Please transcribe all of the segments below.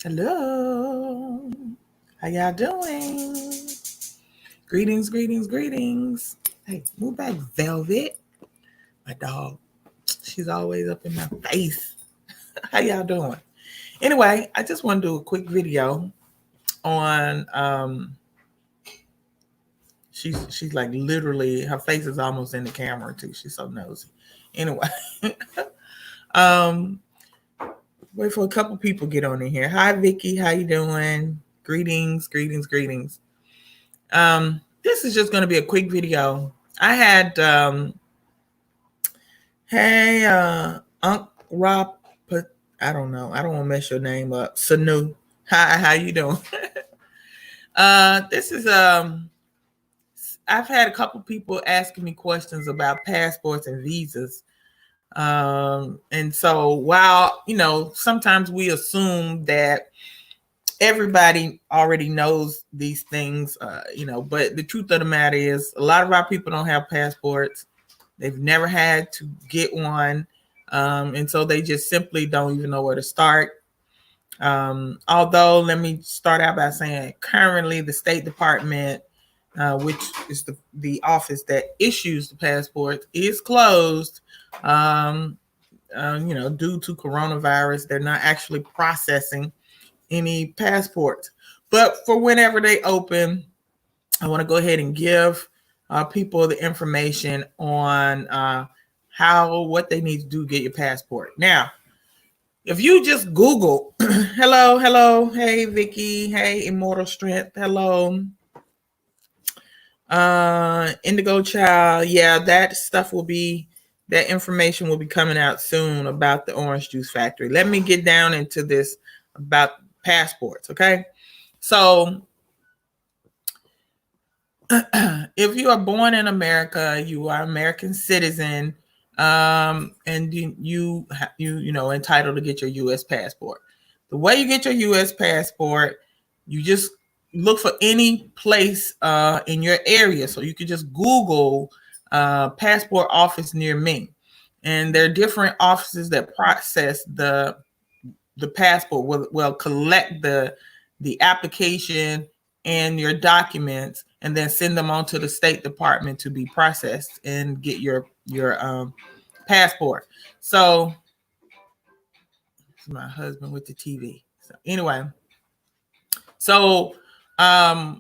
Hello. How y'all doing? Greetings, greetings, greetings. Hey, move back, Velvet. My dog. She's always up in my face. How y'all doing? Anyway, I just want to do a quick video on she's like literally her face is almost in the camera too. She's so nosy. Anyway, um wait for a couple people get on in here. Hi Vicky, how you doing? Greetings, greetings, greetings. This is just going to be a quick video. I had, hey, Unc Rob, I don't know. I don't want to mess your name up. Sanu. Hi, how you doing? This is, I've had a couple people asking me questions about passports and visas. And so while, sometimes we assume that everybody already knows these things, but the truth of the matter is a lot of our people don't have passports. They've never had to get one. And so they just simply don't even know where to start. Although, let me start out by saying currently the State Department, which is the office that issues the passport, is closed. Due to coronavirus, they're not actually processing any passports. But for whenever they open, I want to go ahead and give people the information on what they need to do to get your passport. Now, if you just Google, hello, hey Vicky, hey Immortal Strength, hello, Indigo Child, yeah, that information will be coming out soon about the orange juice factory. Let me get down into this about passports, okay? So if you are born in America, you are an American citizen, and you entitled to get your U.S. passport. The way you get your U.S. passport, you just look for any place in your area. So you can just Google passport office near me, and there are different offices that process the passport. Will collect the application and your documents, and then send them on to the State Department to be processed and get your passport. So, my husband with the TV. So anyway, so a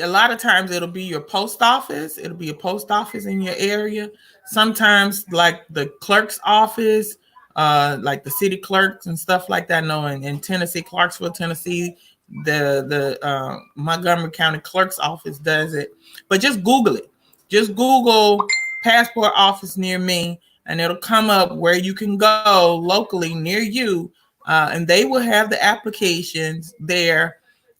lot of times it'll be your post office. It'll be a post office in your area. Sometimes like the clerk's office, like the city clerks and stuff like that. No, in Tennessee, Clarksville, Tennessee, the Montgomery County Clerk's Office does it. But just Google it. Just Google passport office near me, and it'll come up where you can go locally near you, and they will have the applications there,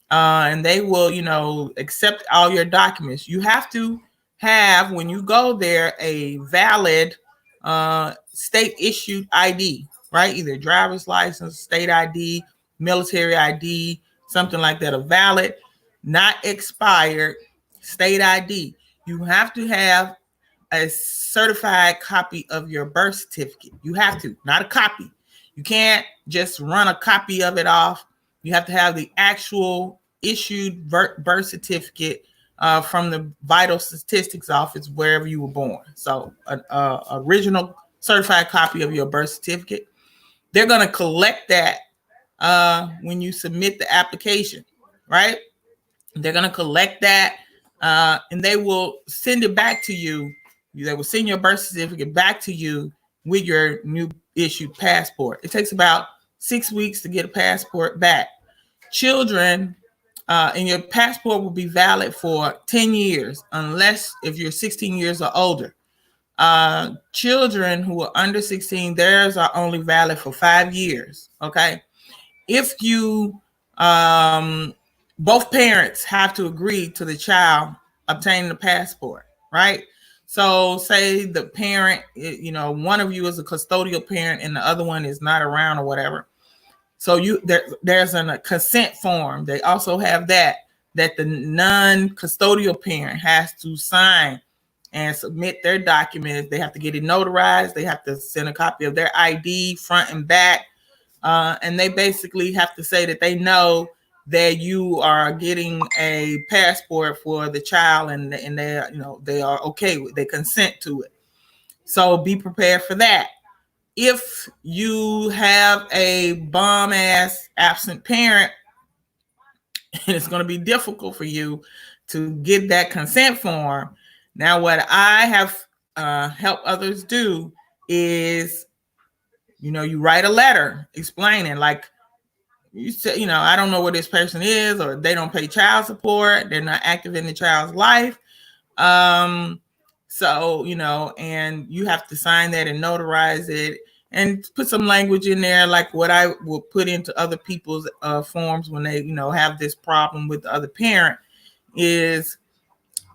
and they will, accept all your documents. You have to have, when you go there, a valid state issued ID, right? Either driver's license, state ID, military ID, something like that. A valid, not expired state ID. You have to have a certified copy of your birth certificate. You have to, not a copy. You can't just run a copy of it off. You have to have the actual issued birth certificate from the Vital Statistics Office wherever you were born. So an original certified copy of your birth certificate. They're going to collect that when you submit the application, right? They're going to collect that, and they will send it back to you. They will send your birth certificate back to you with your new issued passport. It takes about 6 weeks to get a passport back. Children, and your passport will be valid for 10 years, unless if you're 16 years or older. Children who are under 16, theirs are only valid for 5 years. Okay. If you, both parents have to agree to the child obtaining the passport, right? So say the parent, one of you is a custodial parent and the other one is not around or whatever. So there's a consent form. They also have that the non-custodial parent has to sign and submit their documents. They have to get it notarized. They have to send a copy of their ID front and back. and they basically have to say that they know that you are getting a passport for the child, and they, they are okay with, they consent to it. So be prepared for that. If you have a bum ass absent parent, and it's going to be difficult for you to get that consent form. Now, what I have helped others do is, you write a letter explaining, like, you say, I don't know where this person is, or they don't pay child support, they're not active in the child's life. So, and you have to sign that and notarize it and put some language in there, like what I will put into other people's forms when they, have this problem with the other parent, is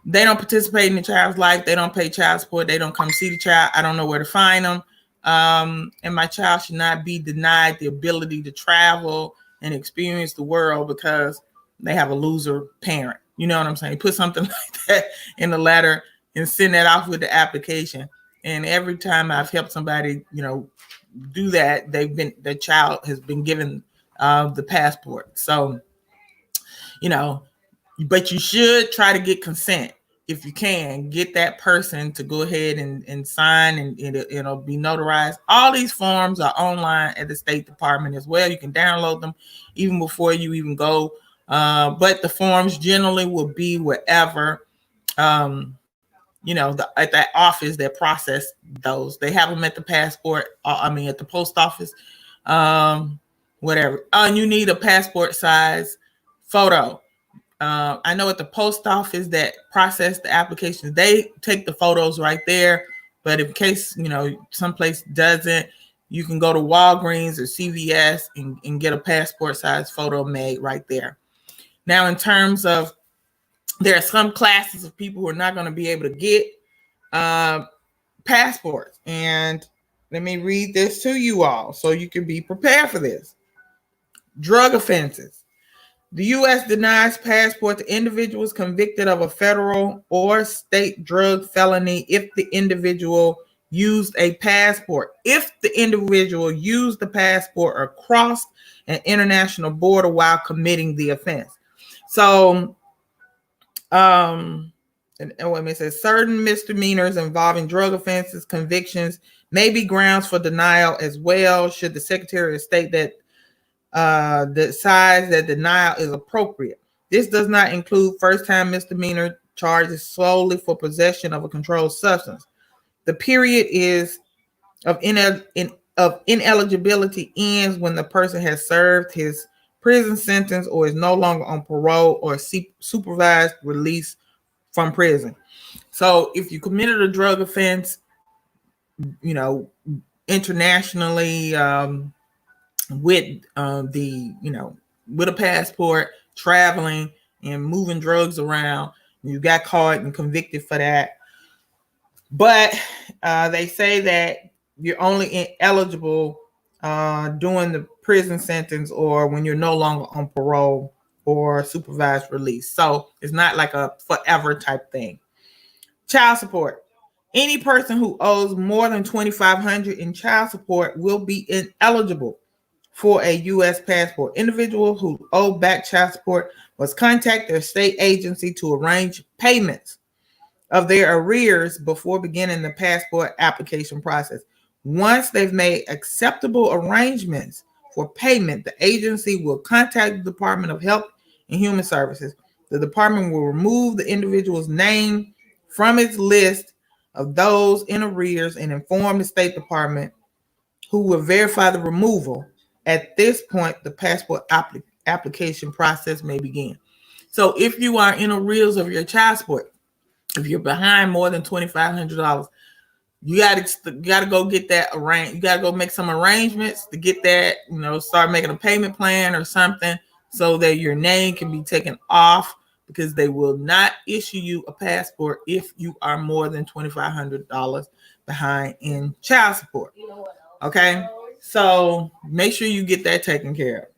they don't participate in the child's life, they don't pay child support, they don't come see the child, I don't know where to find them. And my child should not be denied the ability to travel and experience the world because they have a loser parent. You know what I'm saying? Put something like that in the letter and send that off with the application. And every time I've helped somebody, do that, the child has been given the passport. So, but you should try to get consent. If you can, get that person to go ahead and sign, and it'll be notarized. All these forms are online at the State Department as well. You can download them even before you even go. But the forms generally will be wherever, at that office that process those. They have them at the passport, at the post office, whatever. And you need a passport size photo. I know at the post office that process the applications, they take the photos right there. But in case, someplace doesn't, you can go to Walgreens or CVS and get a passport size photo made right there. Now, in terms of, there are some classes of people who are not going to be able to get passports. And let me read this to you all so you can be prepared for this. Drug offenses. The U.S. denies passport to individuals convicted of a federal or state drug felony if the individual used a passport. If the individual used the passport or crossed an international border while committing the offense. So, and it says certain misdemeanors involving drug offenses, convictions may be grounds for denial as well, should the Secretary of State that decides that denial is appropriate. This does not include first-time misdemeanor charges solely for possession of a controlled substance. The period of ineligibility ends when the person has served his prison sentence or is no longer on parole or supervised release from prison. So if you committed a drug offense, internationally, with with a passport, traveling and moving drugs around, you got caught and convicted for that. But they say that you're only eligible during the prison sentence or when you're no longer on parole or supervised release. So it's not like a forever type thing. Child support. Any person who owes more than $2,500 in child support will be ineligible for a U.S. passport. Individuals who owe back child support must contact their state agency to arrange payments of their arrears before beginning the passport application process. Once they've made acceptable arrangements for payment, the agency will contact the Department of Health and Human Services. The department will remove the individual's name from its list of those in arrears and inform the State Department, who will verify the removal. At this point, the passport application process may begin. So if you are in arrears of your child support, if you're behind more than $2,500, you got to go get that arranged. You got to go make some arrangements to get that, start making a payment plan or something so that your name can be taken off, because they will not issue you a passport if you are more than $2,500 behind in child support. Okay? So make sure you get that taken care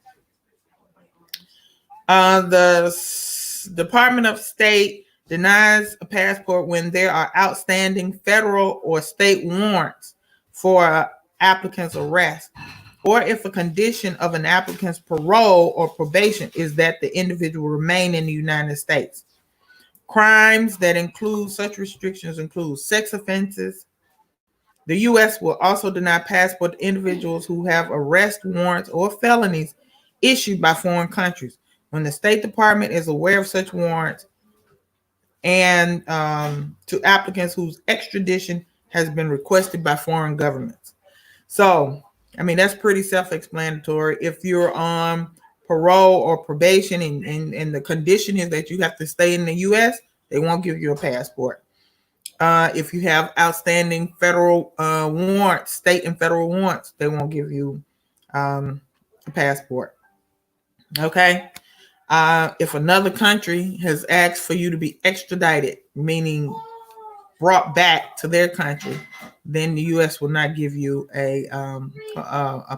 of. The Department of State denies a passport when there are outstanding federal or state warrants for applicant's arrest. or if a condition of an applicant's parole or probation is that the individual remain in the United States. Crimes that include such restrictions include sex offenses. The U.S. will also deny passport to individuals who have arrest warrants or felonies issued by foreign countries. When the State Department is aware of such warrants, and to applicants whose extradition has been requested by foreign governments. So, I mean, that's pretty self-explanatory. If you're on parole or probation and the condition is that you have to stay in the U.S., they won't give you a passport. If you have outstanding federal warrants, state and federal warrants, they won't give you a passport. Okay. If another country has asked for you to be extradited, meaning brought back to their country, then the U.S. will not give you a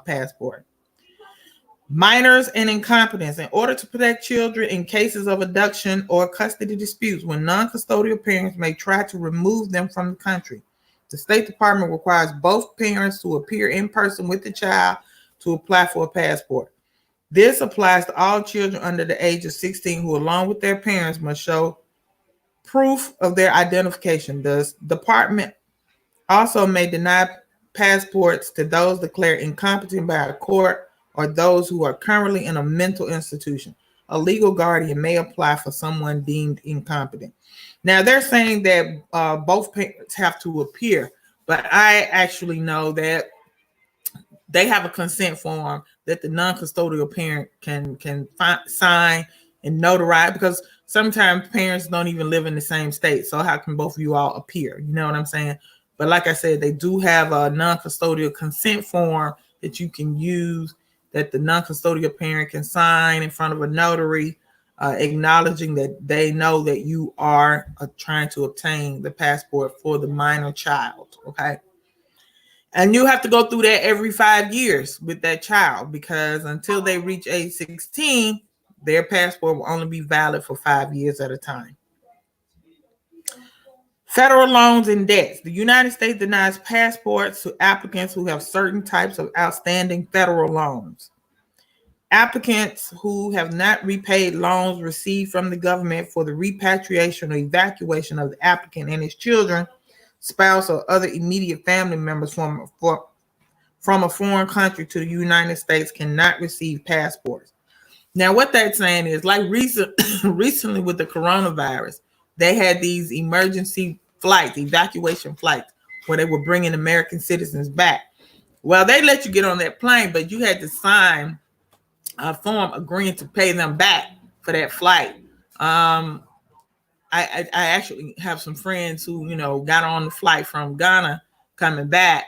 passport. Minors and incompetence. In order to protect children in cases of abduction or custody disputes, when non-custodial parents may try to remove them from the country, the State Department requires both parents to appear in person with the child to apply for a passport. This applies to all children under the age of 16 who, along with their parents, must show proof of their identification. The department also may deny passports to those declared incompetent by a court or those who are currently in a mental institution. A legal guardian may apply for someone deemed incompetent. Now, they're saying that both parents have to appear, but I actually know that they have a consent form that the non-custodial parent can sign and notarize, because sometimes parents don't even live in the same state. So how can both of you all appear? You know what I'm saying? But like I said, they do have a non-custodial consent form that you can use, that the non-custodial parent can sign in front of a notary, acknowledging that they know that you are trying to obtain the passport for the minor child. Okay. And you have to go through that every 5 years with that child, because until they reach age 16, their passport will only be valid for 5 years at a time. Federal loans and debts. The United States denies passports to applicants who have certain types of outstanding federal loans. Applicants who have not repaid loans received from the government for the repatriation or evacuation of the applicant and his children, spouse, or other immediate family members from a foreign country to the United States cannot receive passports. Now, what that's saying is, like recently with the coronavirus, they had these emergency flights, evacuation flights, where they were bringing American citizens back. Well, they let you get on that plane, but you had to sign a form agreeing to pay them back for that flight. I actually have some friends who, got on the flight from Ghana coming back,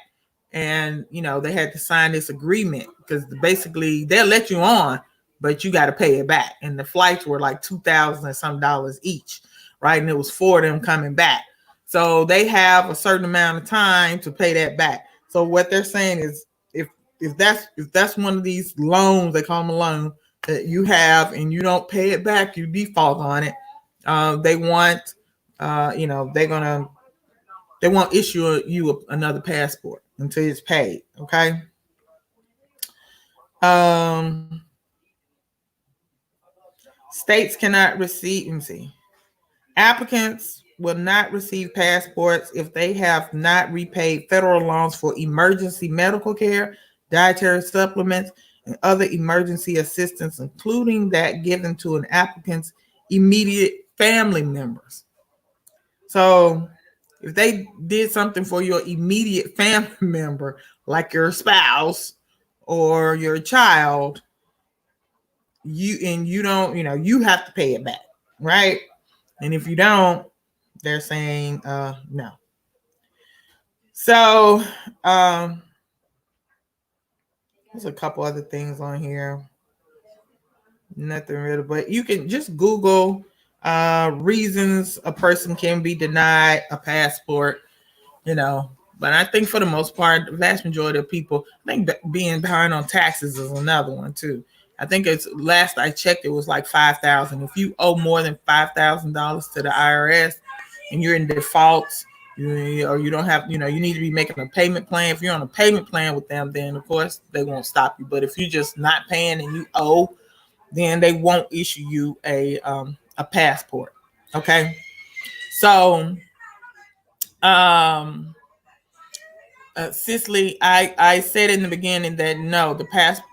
and, they had to sign this agreement because basically they'll let you on, but you got to pay it back. And the flights were like $2,000 and some dollars each, right? And it was for them coming back. So they have a certain amount of time to pay that back. So what they're saying is, if that's one of these loans, they call them a loan, that you have and you don't pay it back, you default on it. They want, they won't issue you another passport until it's paid. Okay. States cannot receive. Let me see. Applicants will not receive passports if they have not repaid federal loans for emergency medical care, dietary supplements, and other emergency assistance, including that given to an applicant's immediate family members. So if they did something for your immediate family member, like your spouse or your child, you don't, you have to pay it back, right? And if you don't, they're saying no. So there's a couple other things on here. Nothing really, but you can just Google reasons a person can be denied a passport, But I think for the most part, the vast majority of people, I think being behind on taxes is another one too. I think it's, last I checked, it was like $5,000. If you owe more than $5,000 to the IRS and you're in default, or you don't have, you need to be making a payment plan. If you're on a payment plan with them, then of course they won't stop you. But if you're just not paying and you owe, then they won't issue you a passport. Okay. So Cicely, I said in the beginning that no, the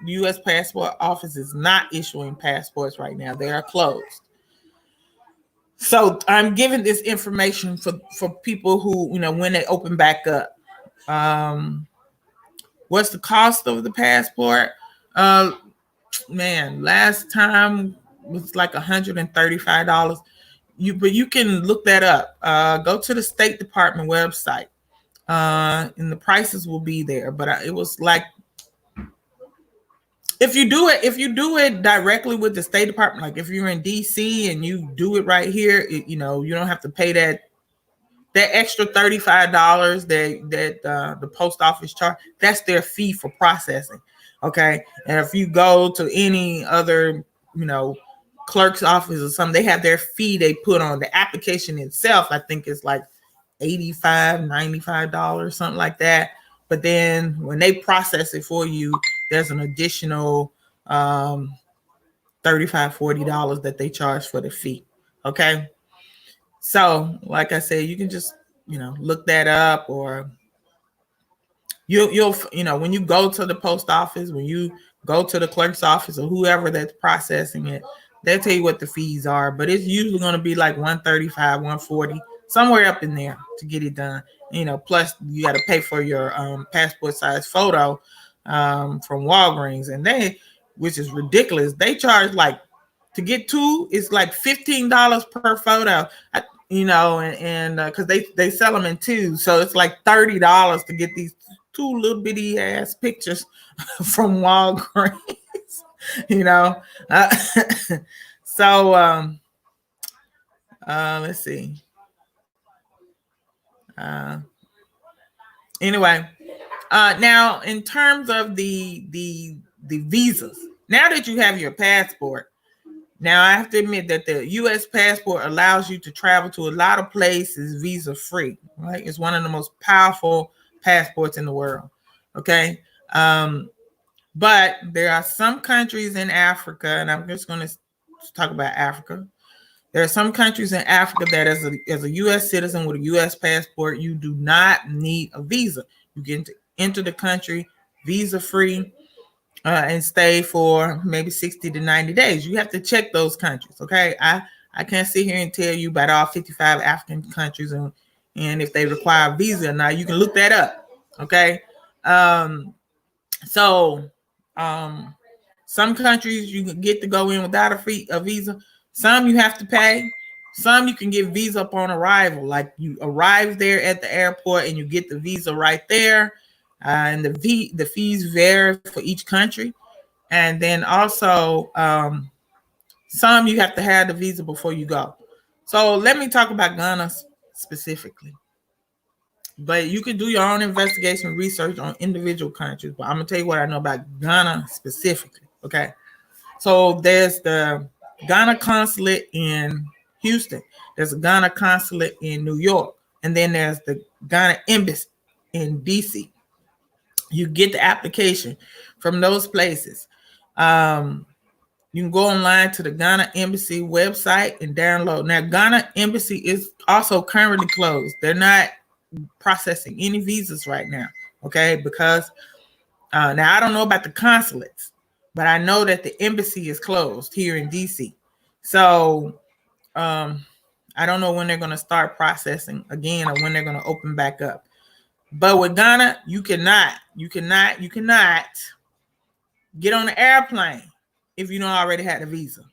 U.S. passport office is not issuing passports right now. They are closed. So I'm giving this information for people who, when they open back up. What's the cost of the passport? Man, last time was like $135. But you can look that up. Go to the State Department website. And the prices will be there. But it was like, if you do it directly with the State Department, like if you're in DC and you do it right here, you don't have to pay that extra $35 that the post office charge. That's their fee for processing. Okay. And if you go to any other, clerk's office or something, they have their fee they put on the application itself. I think it's like $85, $95, something like that. But then when they process it for you, there's an additional $35, $40 that they charge for the fee. Okay. So, like I said, you can just, look that up, or you'll when you go to the post office, when you go to the clerk's office or whoever that's processing it, they'll tell you what the fees are. But it's usually going to be like $135, $140, somewhere up in there to get it done. Plus you got to pay for your passport size photo from Walgreens, and which is ridiculous. They charge like, to get two, it's like $15 per photo. And because they sell them in two, so it's like $30 to get these two little bitty ass pictures from Walgreens. So let's see. Anyway, now in terms of the visas, now that you have your passport. Now, I have to admit that the U.S. passport allows you to travel to a lot of places visa-free, right? It's one of the most powerful passports in the world, okay? But there are some countries in Africa, and I'm just going to talk about Africa. There are some countries in Africa that as a U.S. citizen with a U.S. passport, you do not need a visa. You get to enter the country visa-free. And stay for maybe 60 to 90 days. You have to check those countries, okay? I can't sit here and tell you about all 55 African countries and if they require a visa or not. You can look that up, okay? So some countries you can get to go in without a visa. Some you have to pay. Some you can get visa upon arrival. Like you arrive there at the airport and you get the visa right there. And the fees vary for each country. And then also some you have to have the visa before you go. So let me talk about Ghana specifically. But you can do your own investigation research on individual countries. But I'm going to tell you what I know about Ghana specifically. Okay. So there's the Ghana consulate in Houston. There's a Ghana consulate in New York. And then there's the Ghana embassy in DC. You get the application from those places. You can go online to the Ghana Embassy website and download. Now, Ghana Embassy is also currently closed. They're not processing any visas right now, okay? Because now I don't know about the consulates, but I know that the embassy is closed here in DC. So I don't know when they're going to start processing again or when they're going to open back up. But with Ghana, you cannot get on the airplane if you don't already have a visa.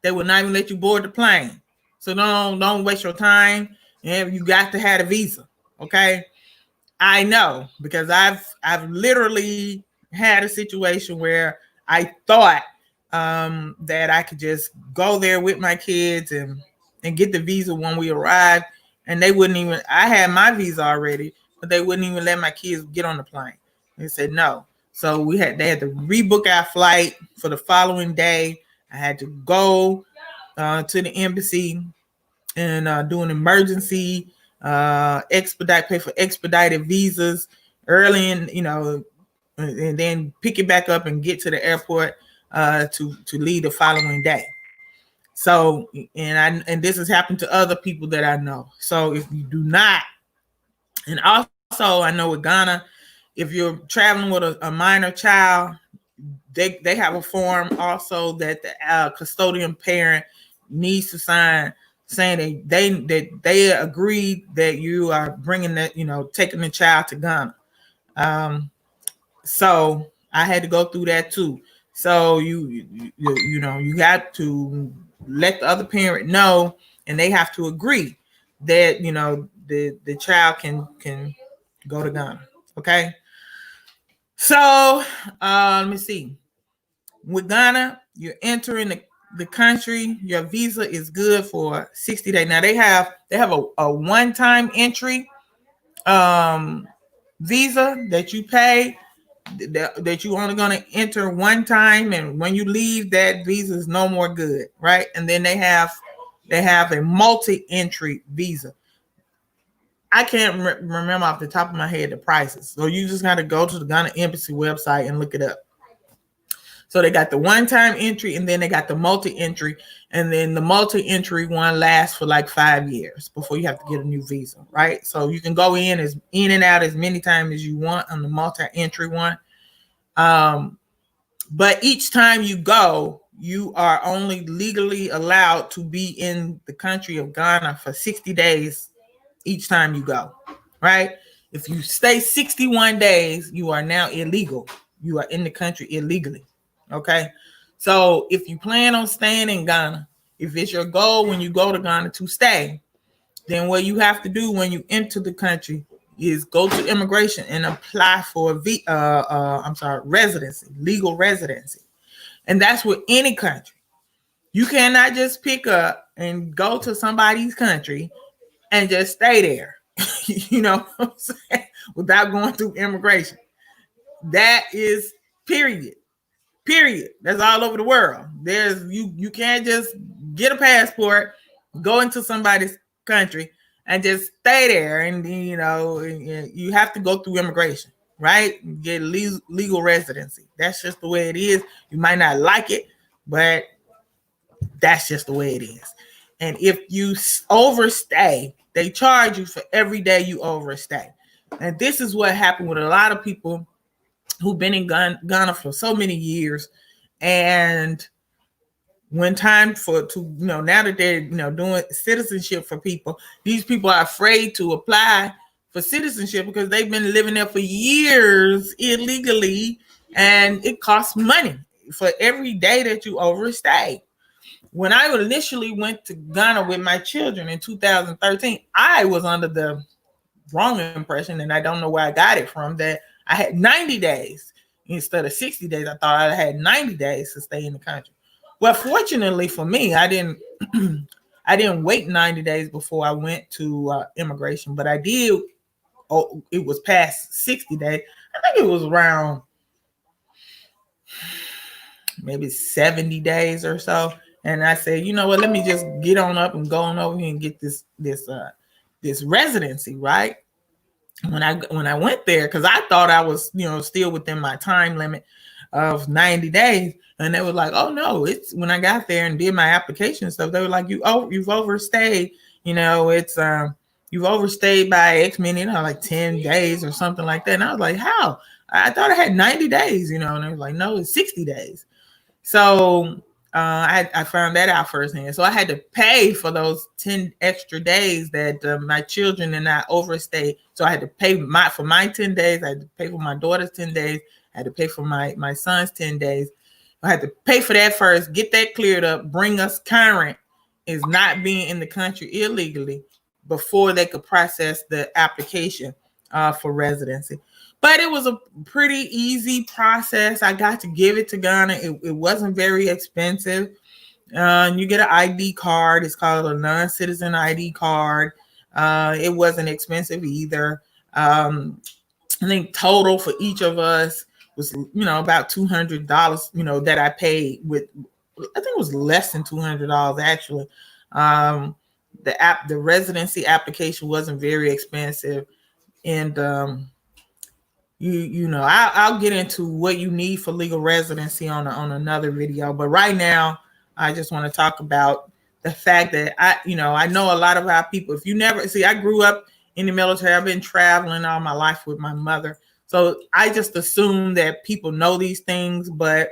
They will not even let you board the plane. So don't waste your time. And you got to have a visa. Okay. I know because I've literally had a situation where I thought that I could just go there with my kids and get the visa when we arrived. And they wouldn't even, I had my visa already, but they wouldn't even let my kids get on the plane. They said no. So they had to rebook our flight for the following day. I had to go to the embassy and do an emergency pay for expedited visas early in, and then pick it back up and get to the airport to leave the following day. So, and this has happened to other people that I know. So if you do not, and also I know with Ghana, if you're traveling with a minor child, they have a form also that the custodian parent needs to sign, saying that they agreed that you are bringing that, taking the child to Ghana. So I had to go through that too. So you got to let the other parent know, and they have to agree that the child can go to Ghana. Okay. So let me see. With Ghana, you're entering the country. Your visa is good for 60 days. Now they have a one-time entry visa that you pay, that you're only going to enter one time, and when you leave, that visa is no more good, right? And then they have a multi-entry visa. I can't remember off the top of my head the prices, so you just got to go to the Ghana Embassy website and look it up. So they got the one-time entry, and then they got the multi-entry, and then the multi-entry one lasts for like 5 years before you have to get a new visa, right? So you can go in and out as many times as you want on the multi-entry one. But each time you go, you are only legally allowed to be in the country of Ghana for 60 days each time you go, right? If you stay 61 days, you are now illegal. You are in the country illegally. Okay. So if you plan on staying in Ghana, if it's your goal when you go to Ghana to stay, then what you have to do when you enter the country is go to immigration and apply for residency, legal residency. And that's with any country. You cannot just pick up and go to somebody's country and just stay there, you know what I'm saying, without going through immigration. That is period. That's all over the world. You can't just get a passport, go into somebody's country and just stay there, and you have to go through immigration, right? Get legal residency. That's just the way it is. You might not like it, but that's just the way it is. And if you overstay, they charge you for every day you overstay. And this is what happened with a lot of people who've been in Ghana for so many years. And when time now that they're doing citizenship for people, these people are afraid to apply for citizenship because they've been living there for years illegally, and it costs money for every day that you overstay. When I initially went to Ghana with my children in 2013, I was under the wrong impression, and I don't know where I got it from, that I had 90 days instead of 60 days. I thought I had 90 days to stay in the country. Well, fortunately for me, I didn't wait 90 days before I went to immigration, but I did. Oh, it was past 60 days. I think it was around maybe 70 days or so. And I said, you know what, let me just get on up and go on over here and get this residency, right? When I went there, because I thought I was, still within my time limit of 90 days. And they were like, oh no, it's when I got there and did my application stuff, they were like, you've overstayed, it's you've overstayed by X many, like 10 days or something like that. And I was like, how? I thought I had 90 days, and they were like, no, it's 60 days. So I found that out firsthand. So I had to pay for those 10 extra days that my children and I overstayed. So I had to pay for my 10 days. I had to pay for my daughter's 10 days. I had to pay for my son's 10 days. I had to pay for that first, get that cleared up, bring us current is not being in the country illegally before they could process the application for residency. But it was a pretty easy process. I got to give it to Ghana. It wasn't very expensive. You get an ID card. It's called a non-citizen ID card. It wasn't expensive either. I think total for each of us was, about $200, that I paid with, I think it was less than $200 actually. the residency application wasn't very expensive, and you know, I'll get into what you need for legal residency on another video. But right now, I just want to talk about the fact that I know a lot of our people. If you never see, I grew up in the military. I've been traveling all my life with my mother, so I just assume that people know these things. But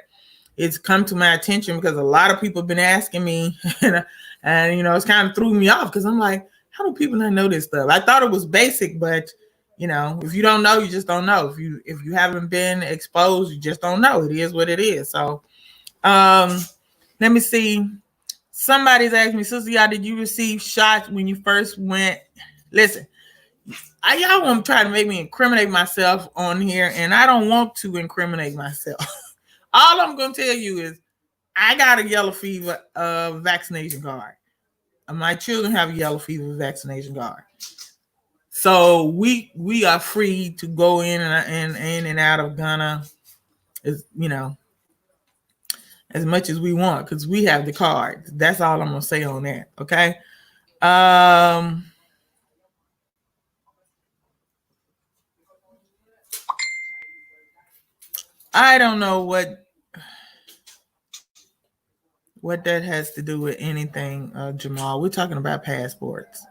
it's come to my attention because a lot of people have been asking me, and it's kind of threw me off because I'm like, how do people not know this stuff? I thought it was basic, but if you don't know, you just don't know. If you haven't been exposed, you just don't know. It is what it is. So, let me see. Somebody's asked me, Sister Y'all, did you receive shots when you first went? Listen, y'all want to try to make me incriminate myself on here, and I don't want to incriminate myself. All I'm going to tell you is I got a yellow fever vaccination card. My children have a yellow fever vaccination card. So we are free to go in and out of Ghana, as as much as we want because we have the card. That's all I'm gonna say on that. Okay. I don't know what that has to do with anything, Jamal. We're talking about passports.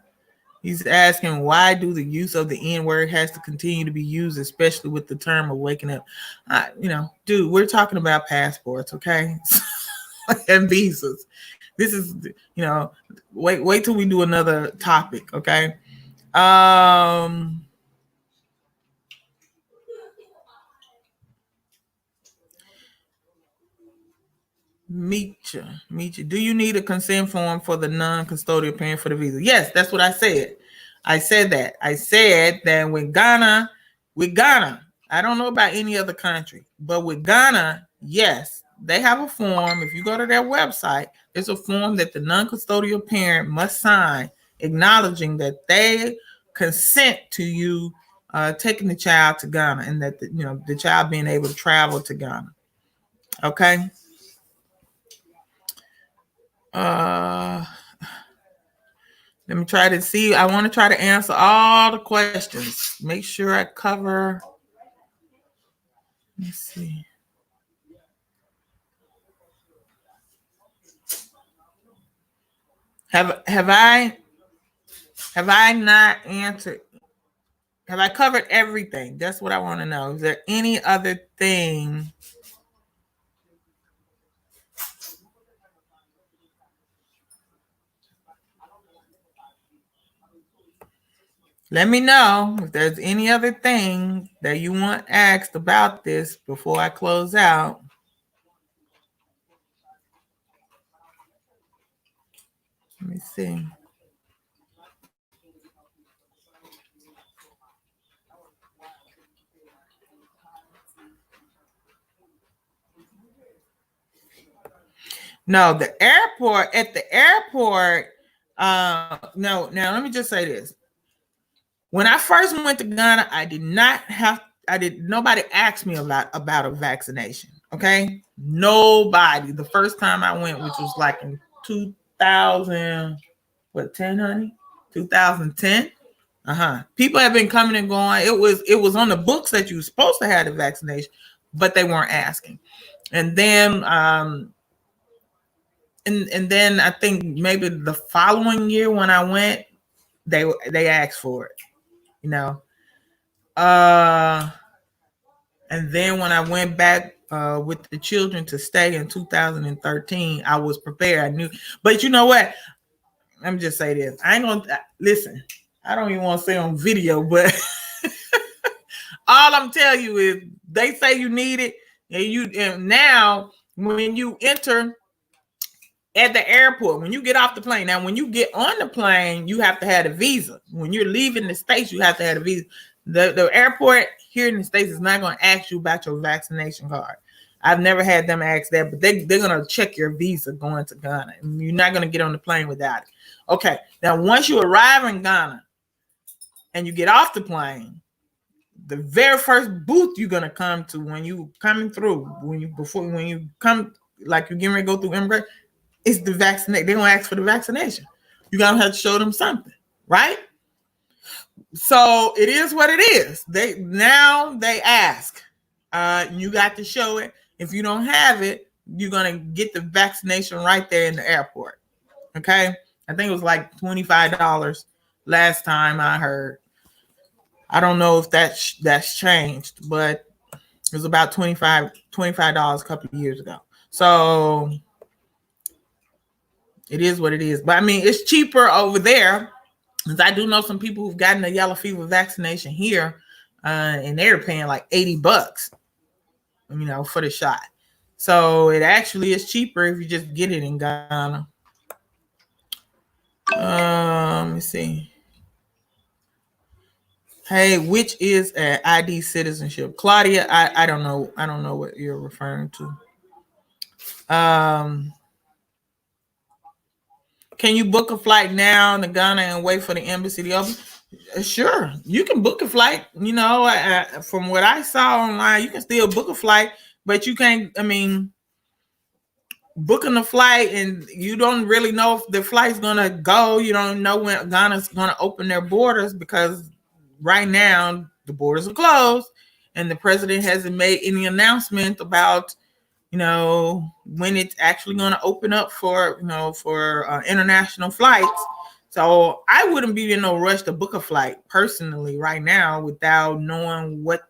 He's asking, why do the use of the N-word has to continue to be used, especially with the term of waking up? Dude, we're talking about passports, okay? And visas. This is, wait till we do another topic, okay? Meet you. Do you need a consent form for the non-custodial parent for the visa? Yes, that's what I said. I said that with Ghana, I don't know about any other country, but with Ghana, yes, they have a form. If you go to their website, there's a form that the non-custodial parent must sign, acknowledging that they consent to you taking the child to Ghana, and that the child being able to travel to Ghana. Okay. Let me try to see. I want to try to answer all the questions. Make sure I cover. Let's see. Have I not answered? Have I covered everything? That's what I want to know. Is there any other thing? Let me know if there's any other thing that you want asked about this before I close out. Let me see. No, at the airport, no, now let me just say this. When I first went to Ghana, nobody asked me about a vaccination. Okay. Nobody. The first time I went, which was like in 2000, 10, honey? 2010. People have been coming and going. It was on the books that you were supposed to have the vaccination, but they weren't asking. And then and then I think maybe the following year when I went, they asked for it, and then when I went back with the children to stay in 2013, I was prepared. I knew, but you know what? Let me just say this. I ain't gonna listen. I don't even want to say on video, but all I'm telling you is they say you need it, and now when you enter at the airport, when you get off the plane, now when you get on the plane, you have to have a visa. When you're leaving the States, you have to have a visa. The airport here in the States is not going to ask you about your vaccination card. I've never had them ask that, but they're going to check your visa going to Ghana. And you're not going to get on the plane without it. Okay, now once you arrive in Ghana and you get off the plane, the very first booth you're going to come to when you coming through, when you come, like you're getting ready to go through immigration, is the vaccination. They're going to ask for the vaccination. You're gonna have to show them something, right? So it is what it is. They ask. You got to show it. If you don't have it, you're gonna get the vaccination right there in the airport. Okay. I think it was like $25 last time I heard. I don't know if that's changed, but it was about $25 a couple of years ago. So it is what it is. But I mean, it's cheaper over there, because I do know some people who've gotten the yellow fever vaccination here, and they're paying like $80, for the shot. So it actually is cheaper if you just get it in Ghana. Let me see. Hey, which is an ID citizenship? Claudia, I don't know. I don't know what you're referring to. Can you book a flight now to Ghana and wait for the embassy to open? Sure, you can book a flight. From what I saw online, you can still book a flight, but you can't. I mean, booking a flight and you don't really know if the flight's gonna go. You don't know when Ghana's gonna open their borders, because right now the borders are closed, and the president hasn't made any announcement about when it's actually going to open up for international flights. So I wouldn't be in no rush to book a flight personally right now without knowing what's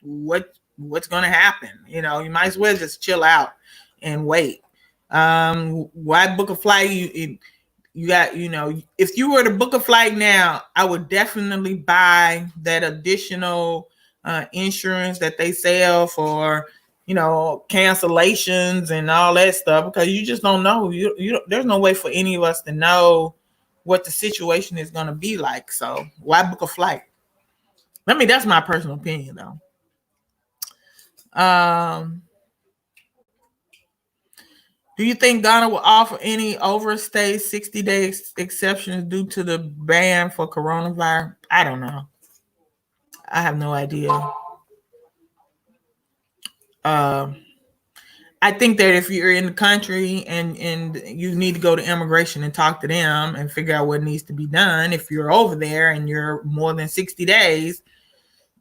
going to happen. You might as well just chill out and wait. Why book a flight? You got, if you were to book a flight now, I would definitely buy that additional insurance that they sell for cancellations and all that stuff, because you just don't know. There's no way for any of us to know what the situation is going to be like. So why book a flight? That's my personal opinion, though. Do you think Ghana will offer any overstay 60-day exceptions due to the ban for coronavirus? I don't know. I have no idea. I think that if you're in the country and you need to go to immigration and talk to them and figure out what needs to be done, if you're over there and you're more than 60 days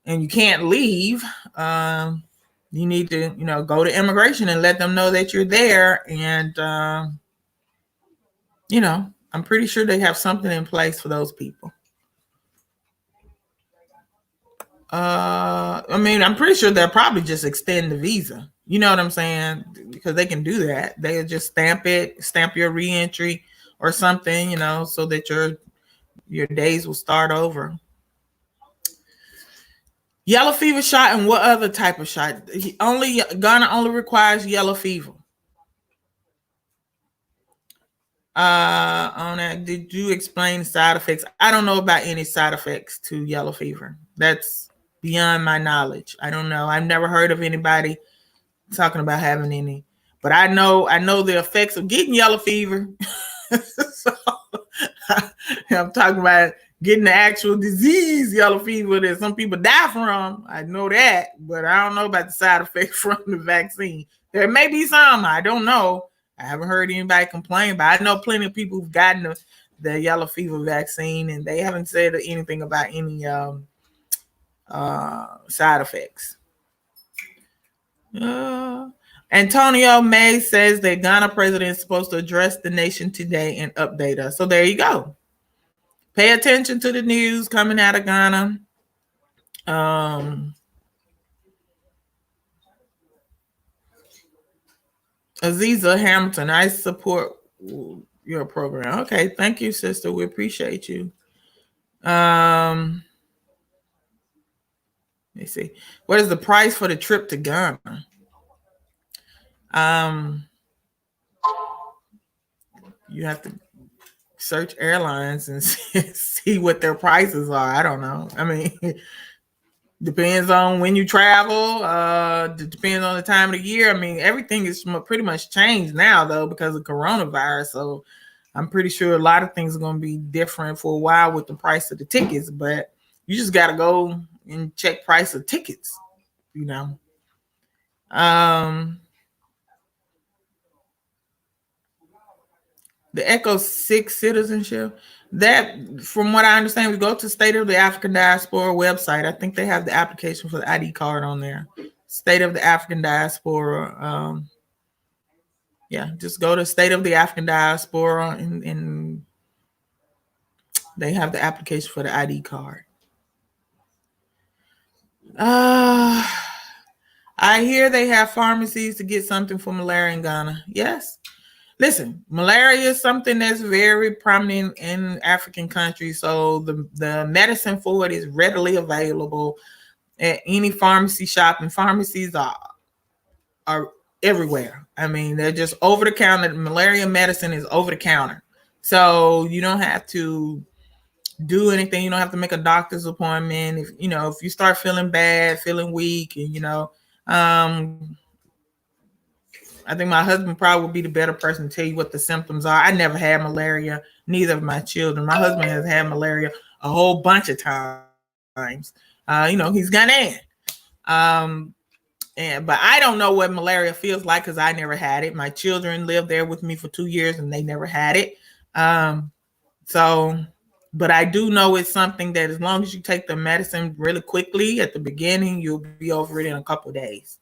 and you can't leave, you need to, go to immigration and let them know that you're there. And, I'm pretty sure they have something in place for those people. I'm pretty sure they'll probably just extend the visa. You know what I'm saying? Because they can do that. They'll just stamp your reentry or something, so that your days will start over. Yellow fever shot, and what other type of shot? Ghana only requires yellow fever. On that, did you explain side effects? I don't know about any side effects to yellow fever. That's beyond my knowledge. I don't know. I've never heard of anybody talking about having any, but I know the effects of getting yellow fever. So I'm talking about getting the actual disease, yellow fever, that some people die from. I know that, but I don't know about the side effects from the vaccine. There may be some. I don't know. I haven't heard anybody complain, but I know plenty of people who've gotten the yellow fever vaccine, and they haven't said anything about any side effects. Antonio May says that Ghana president is supposed to address the nation today and update us. So there you go. Pay attention to the news coming out of Ghana. Aziza Hamilton, I support your program. Okay, thank you, sister. We appreciate you. Let me see. What is the price for the trip to Ghana? You have to search airlines and see what their prices are. I don't know. I mean, depends on when you travel. Depends on the time of the year. I mean, everything is pretty much changed now, though, because of coronavirus. So I'm pretty sure a lot of things are going to be different for a while with the price of the tickets. But you just got to go and check price of tickets, The Echo 6 citizenship. That, from what I understand, we go to State of the African Diaspora website. I think they have the application for the ID card on there. State of the African Diaspora. Yeah, just go to State of the African Diaspora and they have the application for the ID card. I hear they have pharmacies to get something for malaria in Ghana. Yes. Listen, malaria is something that's very prominent in African countries. So the medicine for it is readily available at any pharmacy shop, and pharmacies are everywhere. I mean, they're just over the counter. Malaria medicine is over the counter. So you don't have to do anything. You don't have to make a doctor's appointment. If you start feeling bad, feeling weak, and I think my husband probably would be the better person to tell you what the symptoms are. I never had malaria, neither of my children. My husband has had malaria a whole bunch of times. He's Ghanaian. But I don't know what malaria feels like because I never had it. My children lived there with me for 2 years and they never had it. But I do know it's something that as long as you take the medicine really quickly at the beginning, you'll be over it in a couple of days.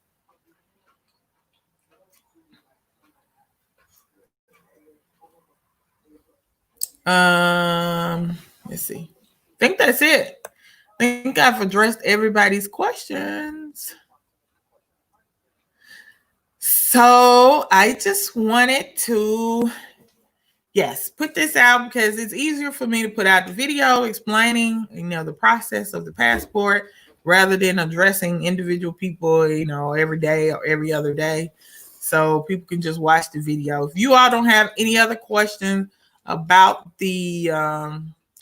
Let's see. I think that's it. I think I've addressed everybody's questions. So I just wanted to, put this out because it's easier for me to put out the video explaining, the process of the passport rather than addressing individual people, every day or every other day. So people can just watch the video. If you all don't have any other questions about the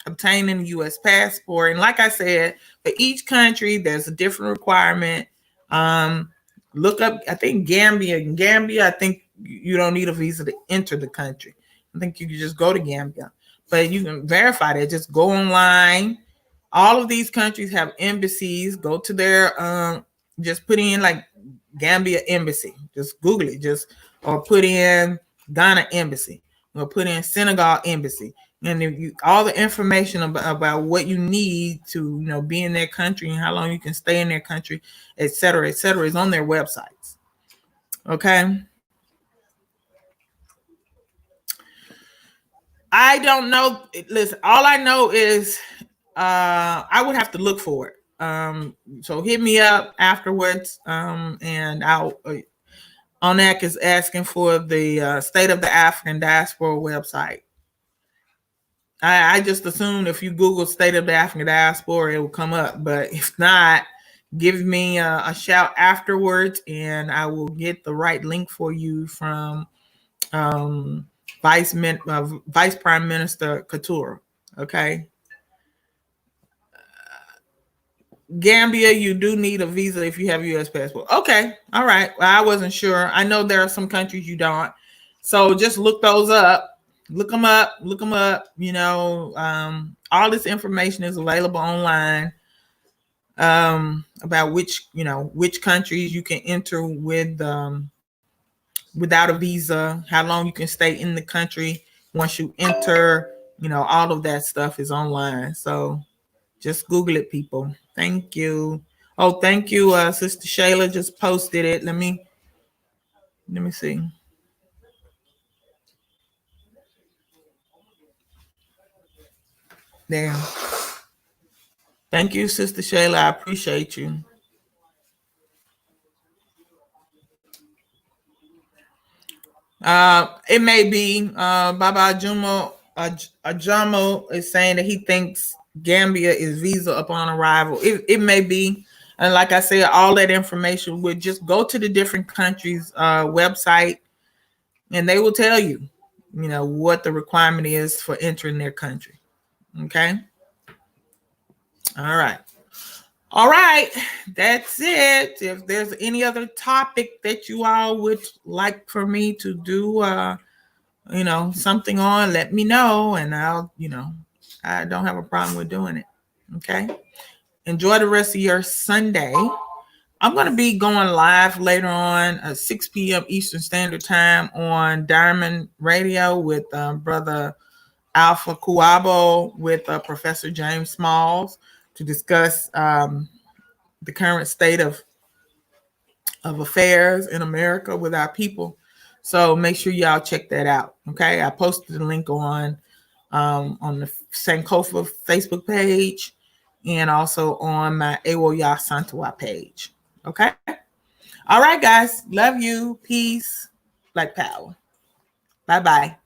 obtaining a U.S. passport, and like I said, for each country, there's a different requirement. Look up, I think Gambia. In Gambia, I think you don't need a visa to enter the country. I think you can just go to Gambia, but you can verify that. Just go online. All of these countries have embassies. Go to their, just put in like Gambia embassy. Just Google it. Or put in Ghana embassy. Or put in Senegal embassy. And if all the information about what you need to, be in their country and how long you can stay in their country, et cetera, is on their websites. Okay. I don't know. Listen, all I know is I would have to look for it. So hit me up afterwards. And I'll ONAC is asking for the State of the African Diaspora website. I just assume if you Google State of the African Diaspora, it will come up. But if not, give me a shout afterwards, and I will get the right link for you from Vice Prime Minister Couture. Okay. Gambia, you do need a visa if you have a U.S. passport. Okay. All right. Well, I wasn't sure. I know there are some countries you don't. So just look those up. Look them up. All this information is available online about which countries you can enter with without a visa, how long you can stay in the country once you enter. All of that stuff is online. So just Google it, people. Thank you. Oh, thank you, Sister Shayla just posted it. Let me see. There. Thank you, Sister Shayla. I appreciate you. It may be Baba Ajamo is saying that he thinks Gambia is visa upon arrival. It may be. And like I said, all that information would just go to the different countries' website, and they will tell you, what the requirement is for entering their country. Okay. All right. All right. That's it. If there's any other topic that you all would like for me to do, something on, let me know, and I'll, I don't have a problem with doing it. Okay. Enjoy the rest of your Sunday. I'm going to be going live later on at 6 p.m. Eastern Standard Time on Diamond Radio with Brother Alpha Kuabo with Professor James Smalls to discuss the current state of affairs in America with our people. So make sure y'all check that out. Okay, I posted the link on the Sankofa Facebook page and also on my Ewoya Santawa page. Okay. All right, guys. Love you. Peace. Black power. Bye-bye.